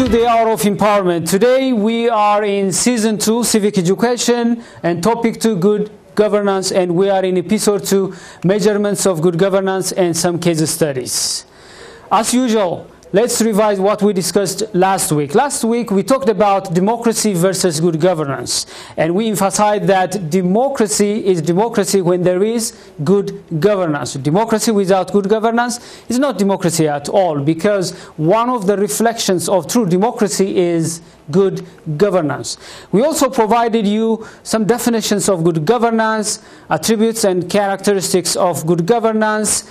to the Hour of Empowerment. Today we are in Season 2, Civic Education, and Topic 2, Good Governance, and we are in Episode 2, Measurements of Good Governance and some case studies. As usual, let's revise what we discussed last week. Last week we talked about democracy versus good governance, and we emphasized that democracy is democracy when there is good governance. Democracy without good governance is not democracy at all, because one of the reflections of true democracy is good governance. We also provided you some definitions of good governance, attributes and characteristics of good governance,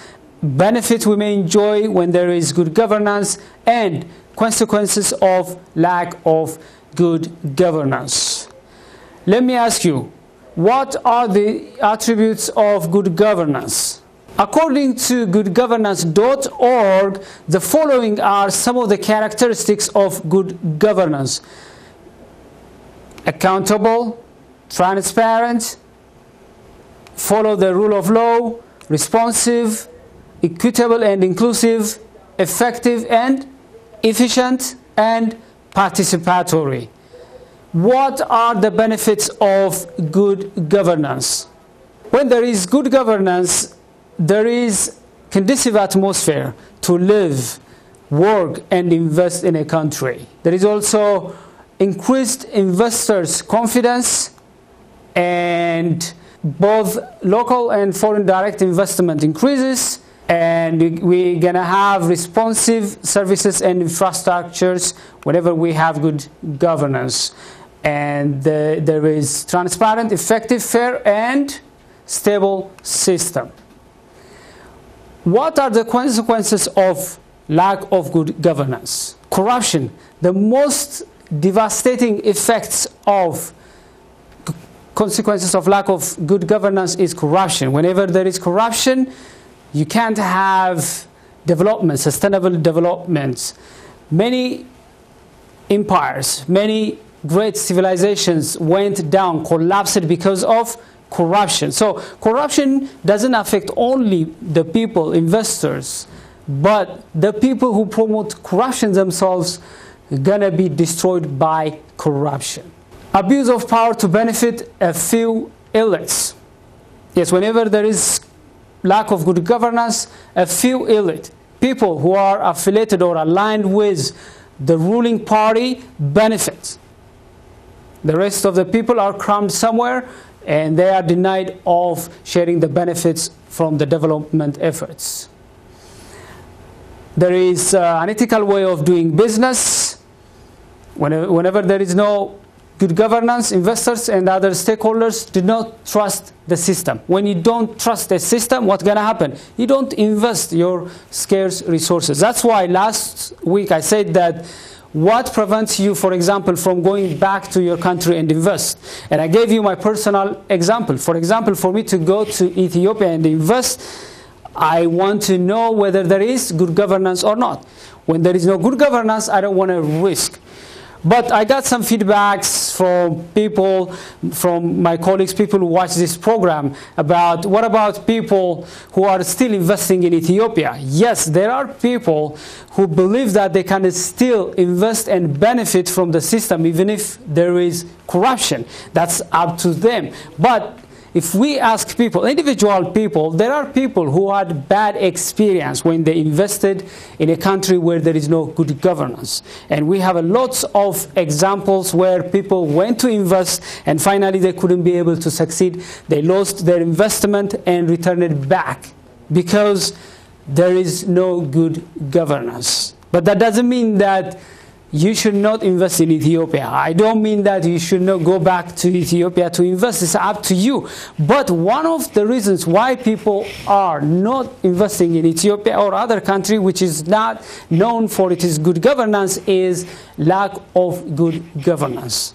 benefits we may enjoy when there is good governance, and consequences of lack of good governance. Let me ask you, what are the attributes of good governance? According to goodgovernance.org, the following are some of the characteristics of good governance: accountable, transparent, follow the rule of law, responsive, equitable and inclusive, effective and efficient, and participatory. What are the benefits of good governance? When there is good governance, there is conducive atmosphere to live, work, and invest in a country. There is also increased investors' confidence, and both local and foreign direct investment increases, and we're going to have responsive services and infrastructures whenever we have good governance. And there is transparent, effective, fair, and stable system. What are the consequences of lack of good governance? Corruption. The most devastating effects of consequences of lack of good governance is corruption. Whenever there is corruption, you can't have development, sustainable development. Many empires, many great civilizations went down, collapsed because of corruption. So corruption doesn't affect only the people, investors, but the people who promote corruption themselves are gonna be destroyed by corruption. Abuse of power to benefit a few elites. Yes, whenever there is lack of good governance, a few elite, people who are affiliated or aligned with the ruling party, benefit. The rest of the people are crammed somewhere, and they are denied of sharing the benefits from the development efforts. There is an ethical way of doing business. Whenever there is no good governance, investors and other stakeholders do not trust the system. When you don't trust the system, what's going to happen? You don't invest your scarce resources. That's why last week I said that what prevents you, for example, from going back to your country and invest? And I gave you my personal example. For example, for me to go to Ethiopia and invest, I want to know whether there is good governance or not. When there is no good governance, I don't want to risk. But I got some feedbacks from people, from my colleagues, people who watch this program, about what about people who are still investing in Ethiopia? Yes, there are people who believe that they can still invest and benefit from the system even if there is corruption. That's up to them. But if we ask people, individual people, there are people who had bad experience when they invested in a country where there is no good governance. And we have lots of examples where people went to invest and finally they couldn't be able to succeed. They lost their investment and returned it back because there is no good governance. But that doesn't mean that you should not invest in Ethiopia. I don't mean that you should not go back to Ethiopia to invest. It's up to you. But one of the reasons why people are not investing in Ethiopia or other country which is not known for its good governance is lack of good governance.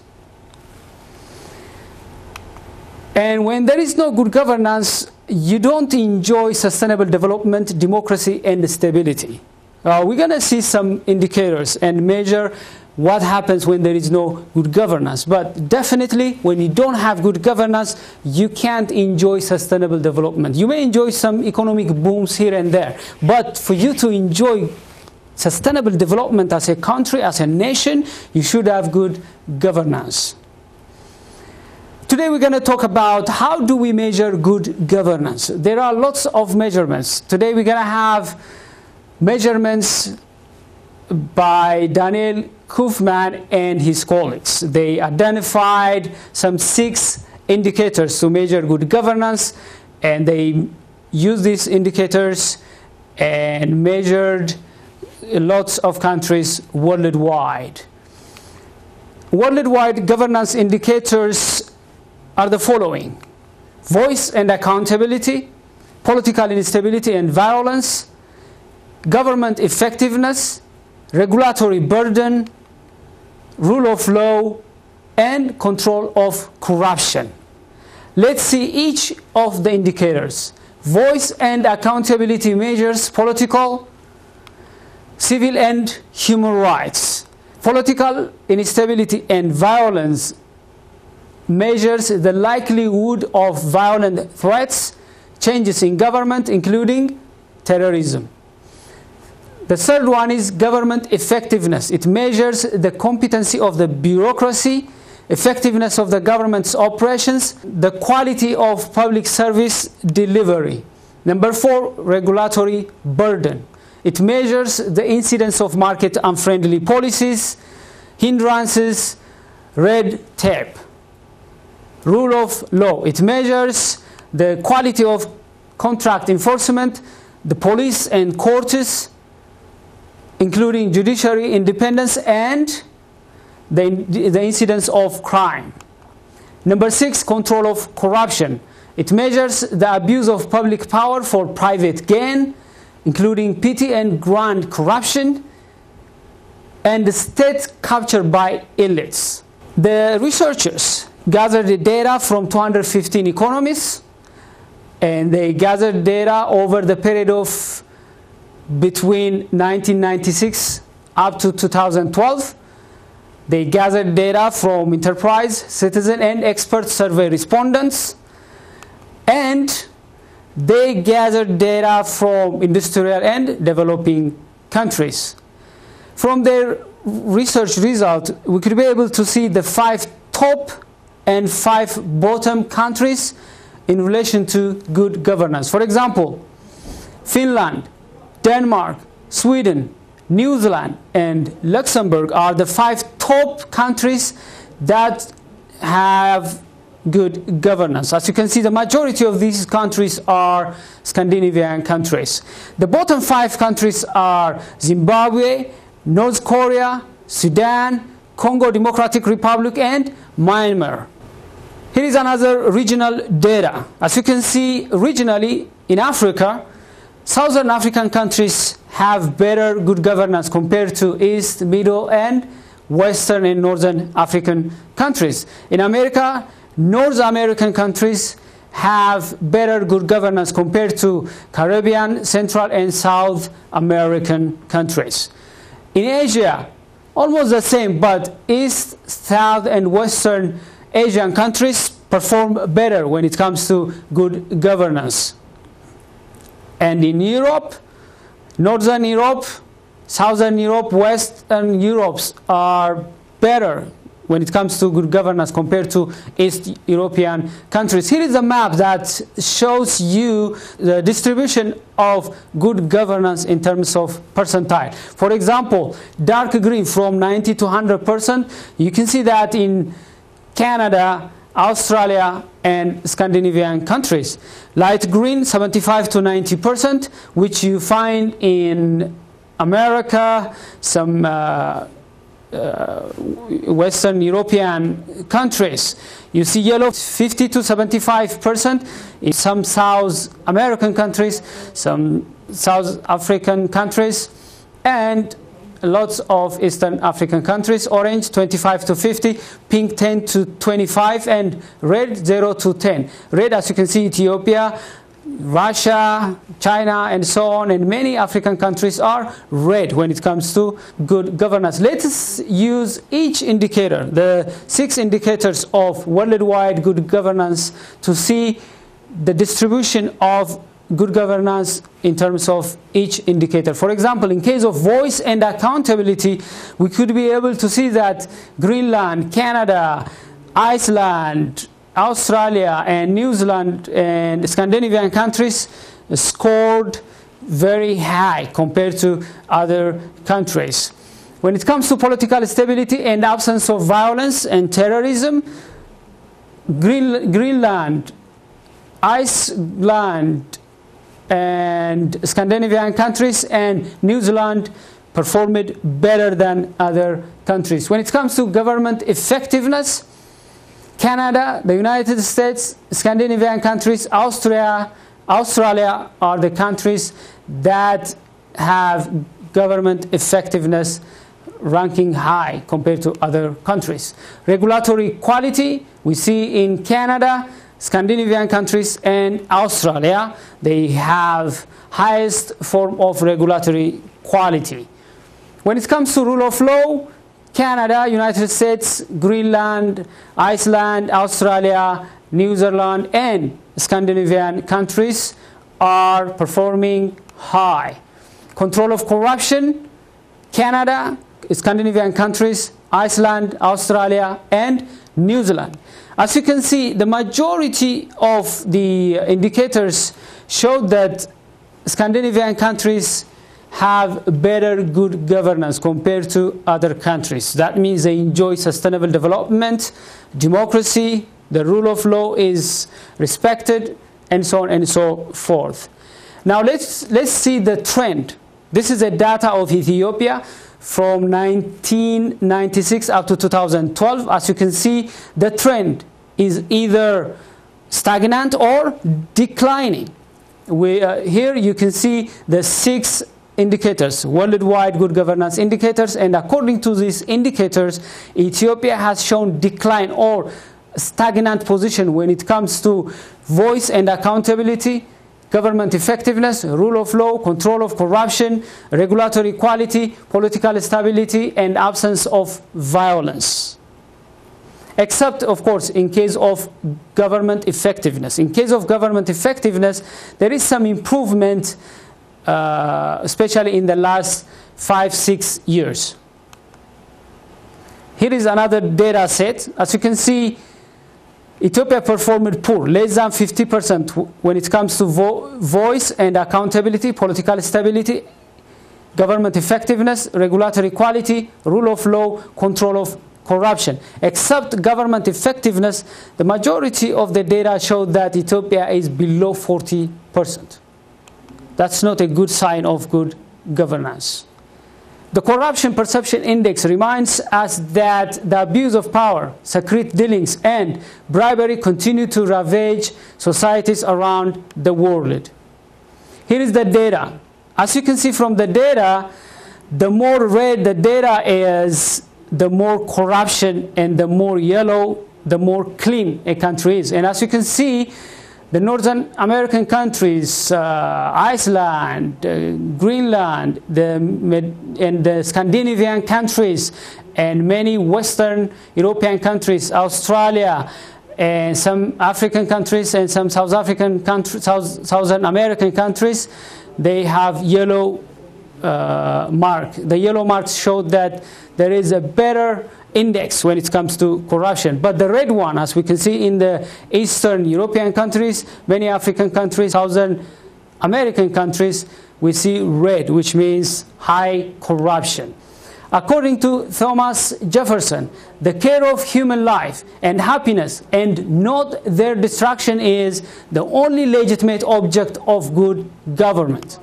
And when there is no good governance, you don't enjoy sustainable development, democracy, and stability. We're going to see some indicators and measure what happens when there is no good governance. But definitely, when you don't have good governance, you can't enjoy sustainable development. You may enjoy some economic booms here and there, but for you to enjoy sustainable development as a country, as a nation, you should have good governance. Today we're going to talk about how do we measure good governance. There are lots of measurements. Today we're going to have measurements by Daniel Kaufman and his colleagues. They identified some 6 indicators to measure good governance, and they used these indicators and measured lots of countries worldwide. Worldwide governance indicators are the following: voice and accountability, political instability and violence, government effectiveness, regulatory burden, rule of law, and control of corruption. Let's see each of the indicators. Voice and accountability measures political, civil and human rights. Political instability and violence measures the likelihood of violent threats, changes in government, including terrorism. The third one is government effectiveness. It measures the competency of the bureaucracy, effectiveness of the government's operations, the quality of public service delivery. Number 4, regulatory burden. It measures the incidence of market unfriendly policies, hindrances, red tape. Rule of law. It measures the quality of contract enforcement, the police and courts, including judiciary independence, and the incidence of crime. Number 6, control of corruption. It measures the abuse of public power for private gain, including petty and grand corruption, and the state capture by elites. The researchers gathered the data from 215 economists, and they gathered data over the period of between 1996 up to 2012. They gathered data from enterprise, citizen, and expert survey respondents, and they gathered data from industrial and developing countries. From their research result, we could be able to see the 5 top and 5 bottom countries in relation to good governance. For example, Finland, Denmark, Sweden, New Zealand, and Luxembourg are the 5 top countries that have good governance. As you can see, the majority of these countries are Scandinavian countries. The bottom 5 countries are Zimbabwe, North Korea, Sudan, Congo Democratic Republic, and Myanmar. Here is another regional data. As you can see, regionally in Africa, Southern African countries have better good governance compared to East, Middle, and Western and Northern African countries. In America, North American countries have better good governance compared to Caribbean, Central, and South American countries. In Asia, almost the same, but East, South, and Western Asian countries perform better when it comes to good governance. And in Europe, Northern Europe, Southern Europe, Western Europe are better when it comes to good governance compared to East European countries. Here is a map that shows you the distribution of good governance in terms of percentile. For example, dark green from 90 to 100%. You can see that in Canada, Australia, and Scandinavian countries. Light green, 75 to 90%, which you find in America, some Western European countries. You see yellow, 50 to 75% in some South American countries, some South African countries, and lots of Eastern African countries. Orange, 25 to 50, pink, 10 to 25, and red, 0 to 10. Red, as you can see, Ethiopia, Russia, China, and so on, and many African countries are red when it comes to good governance. Let us use each indicator, the 6 indicators of worldwide good governance, to see the distribution of good governance in terms of each indicator. For example, in case of voice and accountability, we could be able to see that Greenland, Canada, Iceland, Australia, and New Zealand and Scandinavian countries scored very high compared to other countries. When it comes to political stability and absence of violence and terrorism, Greenland, Iceland, and Scandinavian countries and New Zealand performed better than other countries. When it comes to government effectiveness, Canada, the United States, Scandinavian countries, Australia are the countries that have government effectiveness ranking high compared to other countries. Regulatory quality, we see in Canada, Scandinavian countries, and Australia, they have highest form of regulatory quality. When it comes to rule of law, Canada, United States, Greenland, Iceland, Australia, New Zealand, and Scandinavian countries are performing high. Control of corruption, Canada, Scandinavian countries, Iceland, Australia, and New Zealand. As you can see, the majority of the indicators showed that Scandinavian countries have better good governance compared to other countries. That means they enjoy sustainable development, democracy, the rule of law is respected, and so on and so forth. Now let's see the trend. This is the data of Ethiopia from 1996 up to 2012. As you can see, the trend is either stagnant or declining. Here you can see the 6 indicators, worldwide good governance indicators, and according to these indicators, Ethiopia has shown decline or stagnant position when it comes to voice and accountability, government effectiveness, rule of law, control of corruption, regulatory quality, political stability, and absence of violence. Except, of course, in case of government effectiveness. In case of government effectiveness, there is some improvement, especially in the last 5-6 years. Here is another data set. As you can see, Ethiopia performed poor, less than 50% when it comes to voice and accountability, political stability, government effectiveness, regulatory quality, rule of law, control of corruption. Except government effectiveness, the majority of the data showed that Ethiopia is below 40%. That's not a good sign of good governance. The Corruption Perception Index reminds us that the abuse of power, secret dealings, and bribery continue to ravage societies around the world. Here is the data. As you can see from the data, the more red the data is, the more corruption, and the more yellow, the more clean a country is. And as you can see, the Northern American countries, Iceland, Greenland, and the Scandinavian countries, and many Western European countries, Australia, and some African countries, and some South African countries, Southern American countries, they have yellow mark. The yellow marks show that there is a better index when it comes to corruption. But the red one, as we can see in the Eastern European countries, many African countries, Southern American countries, we see red, which means high corruption. According to Thomas Jefferson, the care of human life and happiness and not their destruction is the only legitimate object of good government.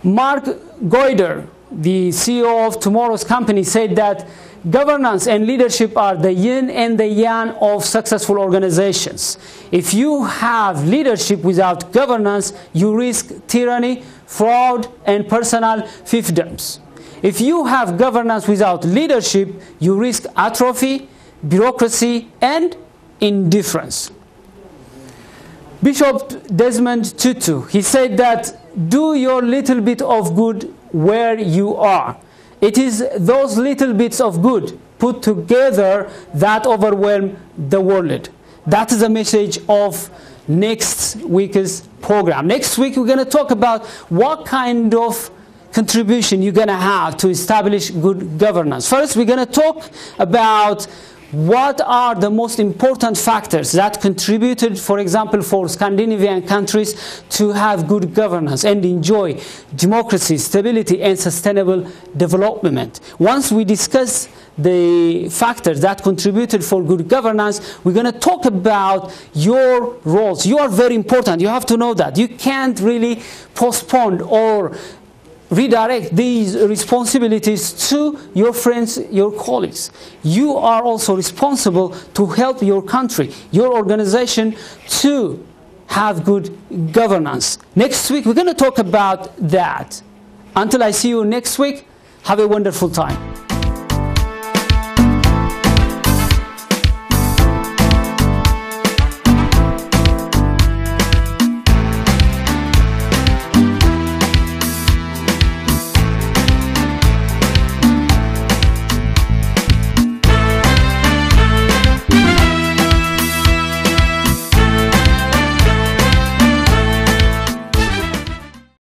Mark Goider, the CEO of Tomorrow's Company, said that governance and leadership are the yin and the yang of successful organizations. If you have leadership without governance, you risk tyranny, fraud, and personal fiefdoms. If you have governance without leadership, you risk atrophy, bureaucracy, and indifference. Bishop Desmond Tutu, he said that do your little bit of good where you are. It is those little bits of good put together that overwhelm the world. That is the message of next week's program. Next week, we're going to talk about what kind of contribution you're going to have to establish good governance. First, we're going to talk about what are the most important factors that contributed, for example, for Scandinavian countries to have good governance and enjoy democracy, stability, and sustainable development. Once we discuss the factors that contributed for good governance, we're going to talk about your roles. You are very important. You have to know that. You can't really postpone or redirect these responsibilities to your friends, your colleagues. You are also responsible to help your country, your organization to have good governance. Next week, we're going to talk about that. Until I see you next week, have a wonderful time.